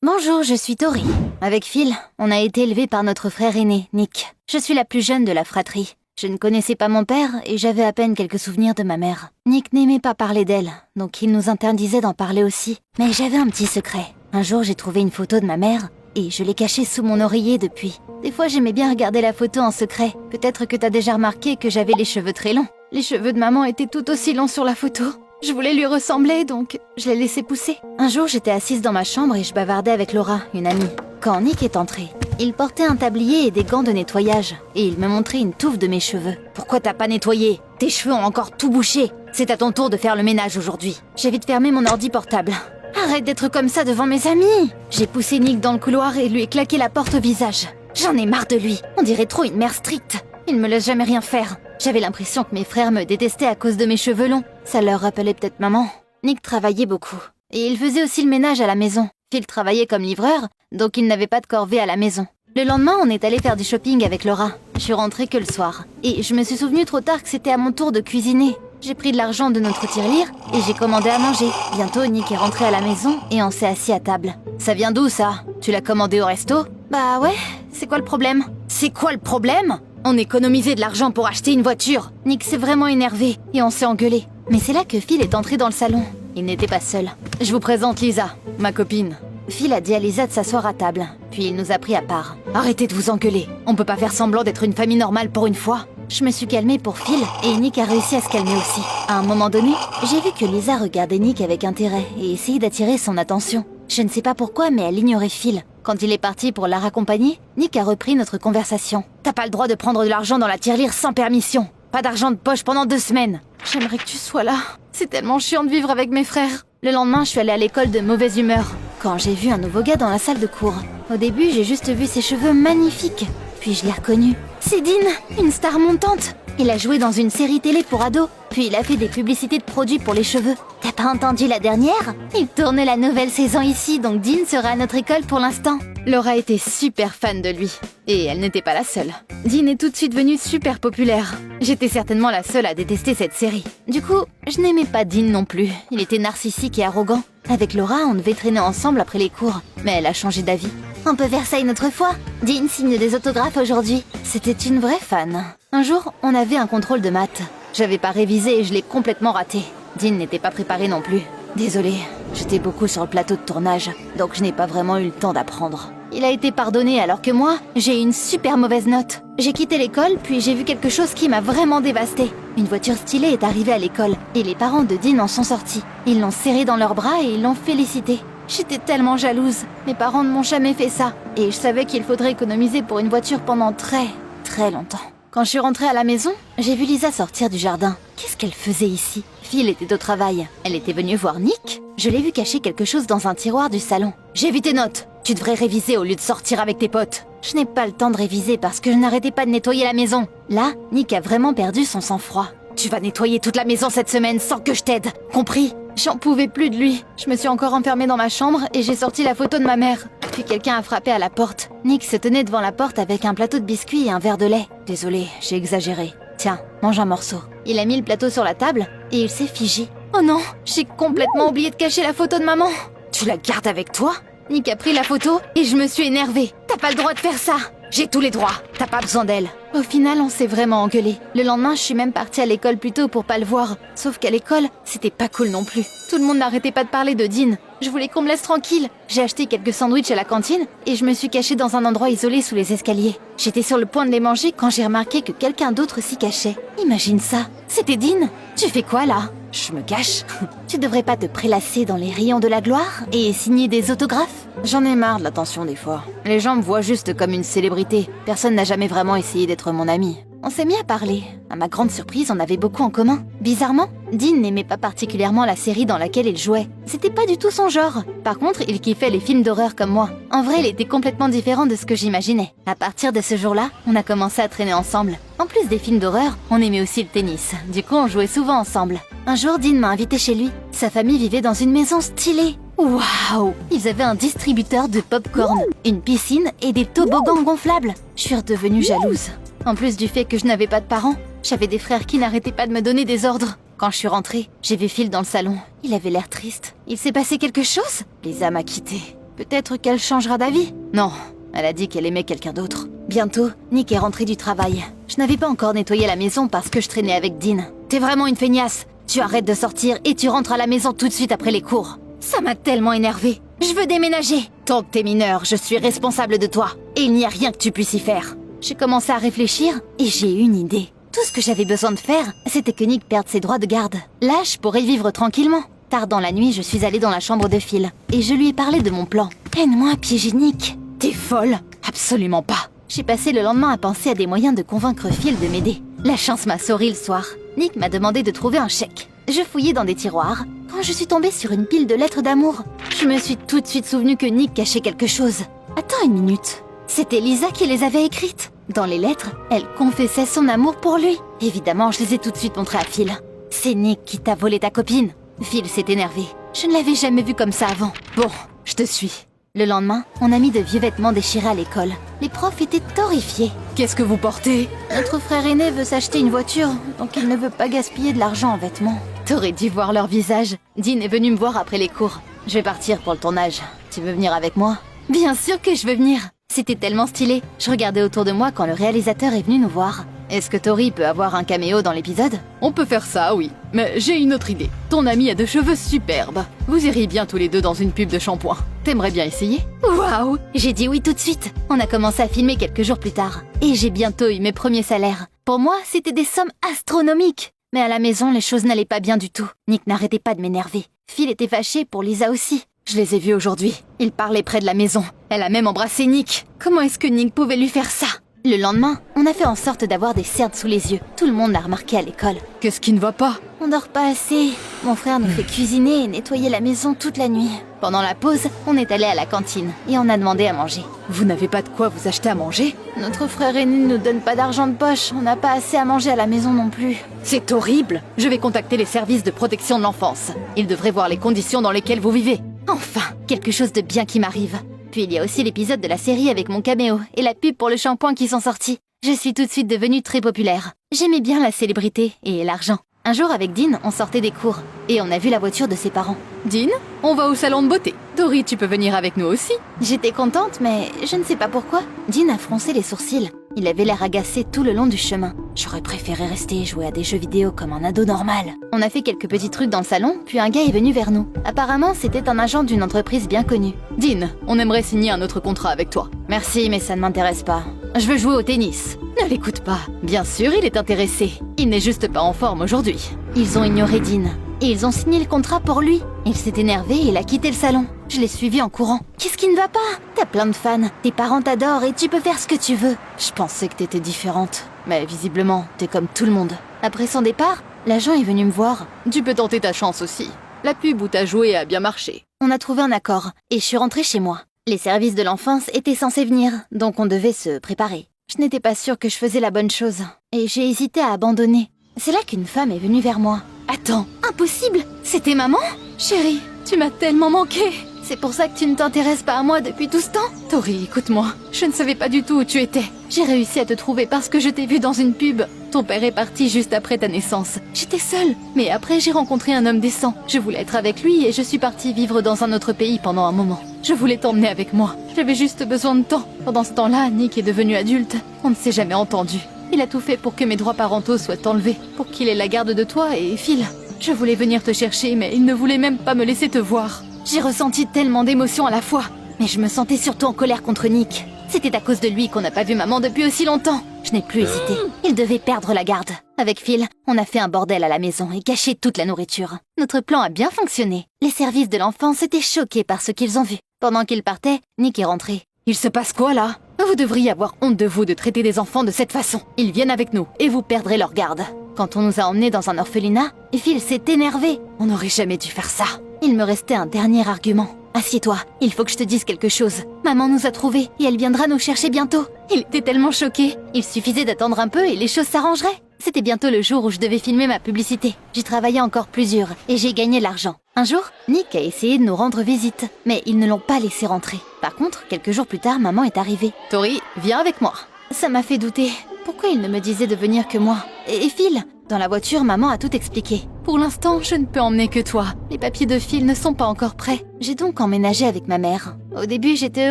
Bonjour, je suis Tori. Avec Phil, on a été élevés par notre frère aîné, Nick. Je suis la plus jeune de la fratrie. Je ne connaissais pas mon père et j'avais à peine quelques souvenirs de ma mère. Nick n'aimait pas parler d'elle, donc il nous interdisait d'en parler aussi. Mais j'avais un petit secret. Un jour, j'ai trouvé une photo de ma mère et je l'ai cachée sous mon oreiller depuis. Des fois, j'aimais bien regarder la photo en secret. Peut-être que t'as déjà remarqué que j'avais les cheveux très longs. Les cheveux de maman étaient tout aussi longs sur la photo. Je voulais lui ressembler, donc je l'ai laissé pousser. Un jour, j'étais assise dans ma chambre et je bavardais avec Laura, une amie. Quand Nick est entré, il portait un tablier et des gants de nettoyage. Et il me montrait une touffe de mes cheveux. « Pourquoi t'as pas nettoyé? Tes cheveux ont encore tout bouché. C'est à ton tour de faire le ménage aujourd'hui. » J'ai vite fermé mon ordi portable. « Arrête d'être comme ça devant mes amis !» J'ai poussé Nick dans le couloir et lui ai claqué la porte au visage. J'en ai marre de lui. On dirait trop une mère stricte. Il me laisse jamais rien faire. J'avais l'impression que mes frères me détestaient à cause de mes cheveux longs. Ça leur rappelait peut-être maman. Nick travaillait beaucoup. Et il faisait aussi le ménage à la maison. Phil travaillait comme livreur, donc il n'avait pas de corvée à la maison. Le lendemain, on est allé faire du shopping avec Laura. Je suis rentrée que le soir. Et je me suis souvenu trop tard que c'était à mon tour de cuisiner. J'ai pris de l'argent de notre tirelire et j'ai commandé à manger. Bientôt, Nick est rentré à la maison et on s'est assis à table. Ça vient d'où, ça? Tu l'as commandé au resto? Bah ouais, c'est quoi le problème? C'est quoi le problème? On économisait de l'argent pour acheter une voiture. Nick s'est vraiment énervé et on s'est engueulé. Mais c'est là que Phil est entré dans le salon. Il n'était pas seul. Je vous présente Lisa, ma copine. Phil a dit à Lisa de s'asseoir à table, puis il nous a pris à part. Arrêtez de vous engueuler. On peut pas faire semblant d'être une famille normale pour une fois. Je me suis calmée pour Phil et Nick a réussi à se calmer aussi. À un moment donné, j'ai vu que Lisa regardait Nick avec intérêt et essayait d'attirer son attention. Je ne sais pas pourquoi, mais elle ignorait Phil. Quand il est parti pour la raccompagner, Nick a repris notre conversation. « T'as pas le droit de prendre de l'argent dans la tirelire sans permission. Pas d'argent de poche pendant 2 semaines. » J'aimerais que tu sois là. C'est tellement chiant de vivre avec mes frères. Le lendemain, je suis allée à l'école de mauvaise humeur. Quand j'ai vu un nouveau gars dans la salle de cours. Au début, j'ai juste vu ses cheveux magnifiques. Puis je l'ai reconnu. C'est Dean, une star montante. Il a joué dans une série télé pour ados. Puis il a fait des publicités de produits pour les cheveux. T'as pas entendu la dernière? Il tourne la nouvelle saison ici, donc Dean sera à notre école pour l'instant. Laura était super fan de lui. Et elle n'était pas la seule. Dean est tout de suite devenu super populaire. J'étais certainement la seule à détester cette série. Du coup, je n'aimais pas Dean non plus. Il était narcissique et arrogant. Avec Laura, on devait traîner ensemble après les cours. Mais elle a changé d'avis. On peut faire ça une autre fois. Dean signe des autographes aujourd'hui. C'était une vraie fan. Un jour, on avait un contrôle de maths. J'avais pas révisé et je l'ai complètement raté. Dean n'était pas préparé non plus. Désolée, j'étais beaucoup sur le plateau de tournage, donc je n'ai pas vraiment eu le temps d'apprendre. Il a été pardonné alors que moi, j'ai eu une super mauvaise note. J'ai quitté l'école, puis j'ai vu quelque chose qui m'a vraiment dévastée. Une voiture stylée est arrivée à l'école, et les parents de Dean en sont sortis. Ils l'ont serré dans leurs bras et ils l'ont félicité. J'étais tellement jalouse. Mes parents ne m'ont jamais fait ça. Et je savais qu'il faudrait économiser pour une voiture pendant très, très longtemps. Quand je suis rentrée à la maison, j'ai vu Lisa sortir du jardin. Qu'est-ce qu'elle faisait ici? Phil était au travail. Elle était venue voir Nick. Je l'ai vu cacher quelque chose dans un tiroir du salon. J'ai vu tes notes. Tu devrais réviser au lieu de sortir avec tes potes. Je n'ai pas le temps de réviser parce que je n'arrêtais pas de nettoyer la maison. Là, Nick a vraiment perdu son sang-froid. Tu vas nettoyer toute la maison cette semaine sans que je t'aide. Compris? J'en pouvais plus de lui. Je me suis encore enfermée dans ma chambre et j'ai sorti la photo de ma mère. Puis quelqu'un a frappé à la porte. Nick se tenait devant la porte avec un plateau de biscuits et un verre de lait. Désolée, j'ai exagéré. Tiens, mange un morceau. Il a mis le plateau sur la table et il s'est figé. Oh non, j'ai complètement oublié de cacher la photo de maman. Tu la gardes avec toi? Nick a pris la photo et je me suis énervée. T'as pas le droit de faire ça. J'ai tous les droits, t'as pas besoin d'elle. Au final, on s'est vraiment engueulé. Le lendemain, je suis même partie à l'école plus tôt pour pas le voir. Sauf qu'à l'école, c'était pas cool non plus. Tout le monde n'arrêtait pas de parler de Dean. Je voulais qu'on me laisse tranquille. J'ai acheté quelques sandwichs à la cantine et je me suis cachée dans un endroit isolé sous les escaliers. J'étais sur le point de les manger quand j'ai remarqué que quelqu'un d'autre s'y cachait. Imagine ça, c'était Dean. Tu fais quoi là? Je me cache. Tu devrais pas te prélasser dans les rayons de la gloire et signer des autographes? J'en ai marre de l'attention des fois. Les gens me voient juste comme une célébrité. Personne n'a jamais vraiment essayé d'être mon ami. On s'est mis à parler. À ma grande surprise, on avait beaucoup en commun. Bizarrement, Dean n'aimait pas particulièrement la série dans laquelle il jouait. C'était pas du tout son genre. Par contre, il kiffait les films d'horreur comme moi. En vrai, il était complètement différent de ce que j'imaginais. À partir de ce jour-là, on a commencé à traîner ensemble. En plus des films d'horreur, on aimait aussi le tennis. Du coup, on jouait souvent ensemble. Un jour, Dean m'a invité chez lui. Sa famille vivait dans une maison stylée. Waouh! Ils avaient un distributeur de pop-corn, une piscine et des toboggans gonflables. Je suis redevenue jalouse. En plus du fait que je n'avais pas de parents, j'avais des frères qui n'arrêtaient pas de me donner des ordres. Quand je suis rentrée, j'ai vu Phil dans le salon. Il avait l'air triste. Il s'est passé quelque chose? Lisa m'a quittée. Peut-être qu'elle changera d'avis. Non, elle a dit qu'elle aimait quelqu'un d'autre. Bientôt, Nick est rentré du travail. Je n'avais pas encore nettoyé la maison parce que je traînais avec Dean. T'es vraiment une feignasse. Tu arrêtes de sortir et tu rentres à la maison tout de suite après les cours. Ça m'a tellement énervée. Je veux déménager. Tant que t'es mineur, je suis responsable de toi. Et il n'y a rien que tu puisses y faire. J'ai commencé à réfléchir et j'ai eu une idée. Tout ce que j'avais besoin de faire, c'était que Nick perde ses droits de garde. Là, je pourrais vivre tranquillement. Tard dans la nuit, je suis allée dans la chambre de Phil et je lui ai parlé de mon plan. Aide-moi à piéger Nick. T'es folle? Absolument pas. J'ai passé le lendemain à penser à des moyens de convaincre Phil de m'aider. La chance m'a souri le soir. Nick m'a demandé de trouver un chèque. Je fouillais dans des tiroirs quand je suis tombée sur une pile de lettres d'amour. Je me suis tout de suite souvenu que Nick cachait quelque chose. Attends une minute. C'était Lisa qui les avait écrites. Dans les lettres, elle confessait son amour pour lui. Évidemment, je les ai tout de suite montrées à Phil. C'est Nick qui t'a volé ta copine. Phil s'est énervé. Je ne l'avais jamais vu comme ça avant. Bon, je te suis. Le lendemain, on a mis de vieux vêtements déchirés à l'école. Les profs étaient horrifiés. Qu'est-ce que vous portez? Notre frère aîné veut s'acheter une voiture, donc il ne veut pas gaspiller de l'argent en vêtements. T'aurais dû voir leur visage. Dean est venu me voir après les cours. Je vais partir pour le tournage. Tu veux venir avec moi? Bien sûr que je veux venir. C'était tellement stylé. Je regardais autour de moi quand le réalisateur est venu nous voir. Est-ce que Tori peut avoir un caméo dans l'épisode? On peut faire ça, oui. Mais j'ai une autre idée. Ton ami a de cheveux superbes. Vous iriez bien tous les deux dans une pub de shampoing. T'aimerais bien essayer? Waouh! J'ai dit oui tout de suite. On a commencé à filmer quelques jours plus tard. Et j'ai bientôt eu mes premiers salaires. Pour moi, c'était des sommes astronomiques. Mais à la maison, les choses n'allaient pas bien du tout. Nick n'arrêtait pas de m'énerver. Phil était fâché pour Lisa aussi. Je les ai vus aujourd'hui. Ils parlaient près de la maison. Elle a même embrassé Nick. Comment est-ce que Nick pouvait lui faire ça? Le lendemain, on a fait en sorte d'avoir des cernes sous les yeux. Tout le monde l'a remarqué à l'école. Qu'est-ce qui ne va pas? On dort pas assez. Mon frère nous fait cuisiner et nettoyer la maison toute la nuit. Pendant la pause, on est allé à la cantine et on a demandé à manger. Vous n'avez pas de quoi vous acheter à manger? Notre frère aîné ne nous donne pas d'argent de poche. On n'a pas assez à manger à la maison non plus. C'est horrible. Je vais contacter les services de protection de l'enfance. Ils devraient voir les conditions dans lesquelles vous vivez. Enfin, quelque chose de bien qui m'arrive. Puis il y a aussi l'épisode de la série avec mon caméo et la pub pour le shampoing qui sont sortis. Je suis tout de suite devenue très populaire. J'aimais bien la célébrité et l'argent. Un jour avec Dean, on sortait des cours et on a vu la voiture de ses parents. Dean, on va au salon de beauté. Tori, tu peux venir avec nous aussi? J'étais contente, mais je ne sais pas pourquoi. Dean a froncé les sourcils. Il avait l'air agacé tout le long du chemin. J'aurais préféré rester et jouer à des jeux vidéo comme un ado normal. On a fait quelques petits trucs dans le salon, puis un gars est venu vers nous. Apparemment, c'était un agent d'une entreprise bien connue. Dean, on aimerait signer un autre contrat avec toi. Merci, mais ça ne m'intéresse pas. Je veux jouer au tennis. Ne l'écoute pas. Bien sûr, il est intéressé. Il n'est juste pas en forme aujourd'hui. Ils ont ignoré Dean. Et ils ont signé le contrat pour lui. Il s'est énervé et il a quitté le salon. Je l'ai suivi en courant. Qu'est-ce qui ne va pas? T'as plein de fans, tes parents t'adorent et tu peux faire ce que tu veux. Je pensais que t'étais différente. Mais visiblement, t'es comme tout le monde. Après son départ, l'agent est venu me voir. Tu peux tenter ta chance aussi. La pub où t'as joué a bien marché. On a trouvé un accord et je suis rentrée chez moi. Les services de l'enfance étaient censés venir, donc on devait se préparer. Je n'étais pas sûre que je faisais la bonne chose et j'ai hésité à abandonner. C'est là qu'une femme est venue vers moi. Attends, impossible! C'était maman? Chérie, tu m'as tellement manqué. C'est pour ça que tu ne t'intéresses pas à moi depuis tout ce temps? Tori, écoute-moi. Je ne savais pas du tout où tu étais. J'ai réussi à te trouver parce que je t'ai vu dans une pub. Ton père est parti juste après ta naissance. J'étais seule, mais après j'ai rencontré un homme décent. Je voulais être avec lui et je suis partie vivre dans un autre pays pendant un moment. Je voulais t'emmener avec moi. J'avais juste besoin de temps. Pendant ce temps-là, Nick est devenu adulte. On ne s'est jamais entendu. Il a tout fait pour que mes droits parentaux soient enlevés, pour qu'il ait la garde de toi et Phil. Je voulais venir te chercher, mais il ne voulait même pas me laisser te voir. J'ai ressenti tellement d'émotions à la fois, mais je me sentais surtout en colère contre Nick. C'était à cause de lui qu'on n'a pas vu maman depuis aussi longtemps. Je n'ai plus hésité. Il devait perdre la garde. Avec Phil, on a fait un bordel à la maison et caché toute la nourriture. Notre plan a bien fonctionné. Les services de l'enfance étaient choqués par ce qu'ils ont vu. Pendant qu'ils partaient, Nick est rentré. Il se passe quoi là? Vous devriez avoir honte de vous de traiter des enfants de cette façon. Ils viennent avec nous et vous perdrez leur garde. Quand on nous a emmenés dans un orphelinat, Phil s'est énervé. On n'aurait jamais dû faire ça. Il me restait un dernier argument. Assieds-toi, il faut que je te dise quelque chose. Maman nous a trouvés et elle viendra nous chercher bientôt. Il était tellement choqué. Il suffisait d'attendre un peu et les choses s'arrangeraient. C'était bientôt le jour où je devais filmer ma publicité. J'ai travaillé encore plus dur et j'ai gagné de l'argent. Un jour, Nick a essayé de nous rendre visite, mais ils ne l'ont pas laissé rentrer. Par contre, quelques jours plus tard, maman est arrivée. Tori, viens avec moi. Ça m'a fait douter. Pourquoi il ne me disait de venir que moi? Et Phil? Dans la voiture, maman a tout expliqué. Pour l'instant, je ne peux emmener que toi. Les papiers de Phil ne sont pas encore prêts. J'ai donc emménagé avec ma mère. Au début, j'étais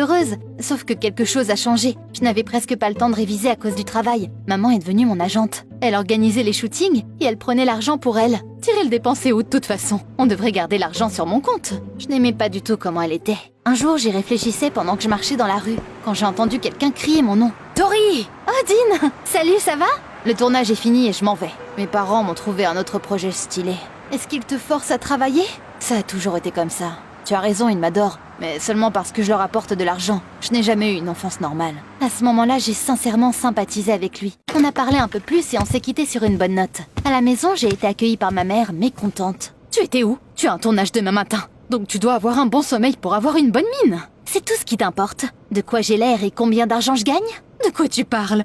heureuse, sauf que quelque chose a changé. Je n'avais presque pas le temps de réviser à cause du travail. Maman est devenue mon agente. Elle organisait les shootings et elle prenait l'argent pour elle. Tirez le dépenser où de toute façon? On devrait garder l'argent sur mon compte. Je n'aimais pas du tout comment elle était. Un jour, j'y réfléchissais pendant que je marchais dans la rue, quand j'ai entendu quelqu'un crier mon nom. Tori! Oh, Dean! Salut, ça va? Le tournage est fini et je m'en vais. Mes parents m'ont trouvé un autre projet stylé. Est-ce qu'ils te forcent à travailler? Ça a toujours été comme ça. Tu as raison, ils m'adorent, mais seulement parce que je leur apporte de l'argent. Je n'ai jamais eu une enfance normale. À ce moment-là, j'ai sincèrement sympathisé avec lui. On a parlé un peu plus et on s'est quitté sur une bonne note. À la maison, j'ai été accueillie par ma mère, mécontente. Tu étais où? Tu as un tournage demain matin, donc tu dois avoir un bon sommeil pour avoir une bonne mine. C'est tout ce qui t'importe. De quoi j'ai l'air et combien d'argent je gagne? De quoi tu parles?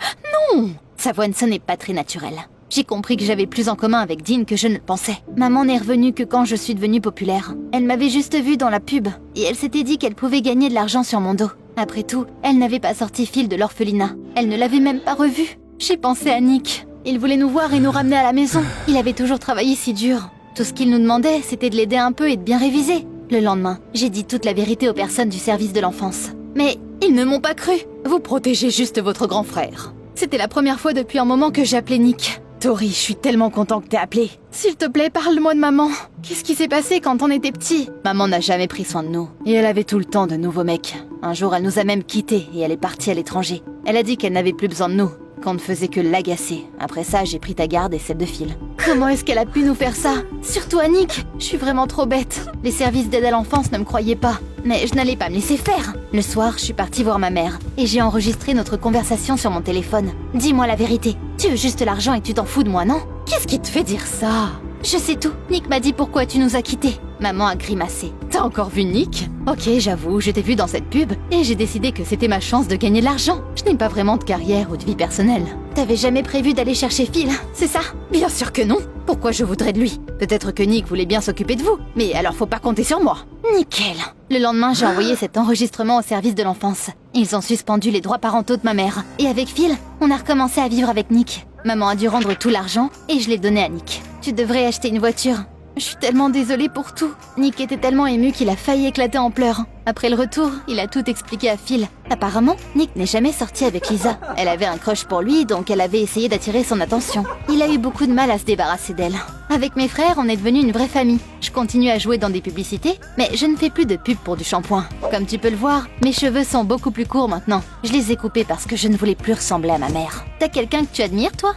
Non! Savouane, ce n'est pas très naturel. J'ai compris que j'avais plus en commun avec Dean que je ne le pensais. Maman n'est revenue que quand je suis devenue populaire. Elle m'avait juste vue dans la pub, et elle s'était dit qu'elle pouvait gagner de l'argent sur mon dos. Après tout, elle n'avait pas sorti Phil de l'orphelinat. Elle ne l'avait même pas revu. J'ai pensé à Nick. Il voulait nous voir et nous ramener à la maison. Il avait toujours travaillé si dur. Tout ce qu'il nous demandait, c'était de l'aider un peu et de bien réviser. Le lendemain, j'ai dit toute la vérité aux personnes du service de l'enfance. Mais ils ne m'ont pas cru. Vous protégez juste votre grand frère. C'était la première fois depuis un moment que j'appelais Nick. Tori, je suis tellement content que t'aies appelé. S'il te plaît, parle-moi de maman. Qu'est-ce qui s'est passé quand on était petits? Maman n'a jamais pris soin de nous. Et elle avait tout le temps de nouveaux mecs. Un jour, elle nous a même quittés et elle est partie à l'étranger. Elle a dit qu'elle n'avait plus besoin de nous, qu'on ne faisait que l'agacer. Après ça, j'ai pris ta garde et celle de Phil. Comment est-ce qu'elle a pu nous faire ça? Surtout à Nick. Je suis vraiment trop bête. Les services d'aide à l'enfance ne me croyaient pas. Mais je n'allais pas me laisser faire. Le soir, je suis partie voir ma mère. Et j'ai enregistré notre conversation sur mon téléphone. Dis-moi la vérité. Tu veux juste l'argent et tu t'en fous de moi, non? Qu'est-ce qui te fait dire ça? Je sais tout. Nick m'a dit pourquoi tu nous as quittés. Maman a grimacé. T'as encore vu Nick? Ok, j'avoue, je t'ai vu dans cette pub et j'ai décidé que c'était ma chance de gagner de l'argent. Je n'ai pas vraiment de carrière ou de vie personnelle. T'avais jamais prévu d'aller chercher Phil, c'est ça? Bien sûr que non. Pourquoi je voudrais de lui? Peut-être que Nick voulait bien s'occuper de vous, mais alors faut pas compter sur moi. Nickel. Le lendemain, j'ai envoyé cet enregistrement au service de l'enfance. Ils ont suspendu les droits parentaux de ma mère. Et avec Phil, on a recommencé à vivre avec Nick. Maman a dû rendre tout l'argent et je l'ai donné à Nick. Tu devrais acheter une voiture. Je suis tellement désolée pour tout. Nick était tellement ému qu'il a failli éclater en pleurs. Après le retour, il a tout expliqué à Phil. Apparemment, Nick n'est jamais sorti avec Lisa. Elle avait un crush pour lui, donc elle avait essayé d'attirer son attention. Il a eu beaucoup de mal à se débarrasser d'elle. Avec mes frères, on est devenus une vraie famille. Je continue à jouer dans des publicités, mais je ne fais plus de pub pour du shampoing. Comme tu peux le voir, mes cheveux sont beaucoup plus courts maintenant. Je les ai coupés parce que je ne voulais plus ressembler à ma mère. T'as quelqu'un que tu admires, toi ?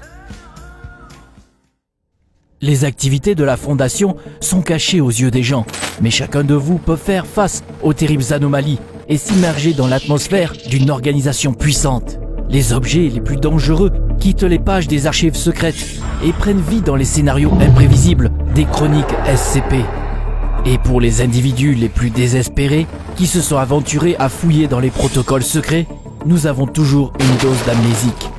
Les activités de la Fondation sont cachées aux yeux des gens, mais chacun de vous peut faire face aux terribles anomalies et s'immerger dans l'atmosphère d'une organisation puissante. Les objets les plus dangereux quittent les pages des archives secrètes et prennent vie dans les scénarios imprévisibles des chroniques SCP. Et pour les individus les plus désespérés qui se sont aventurés à fouiller dans les protocoles secrets, nous avons toujours une dose d'amnésique.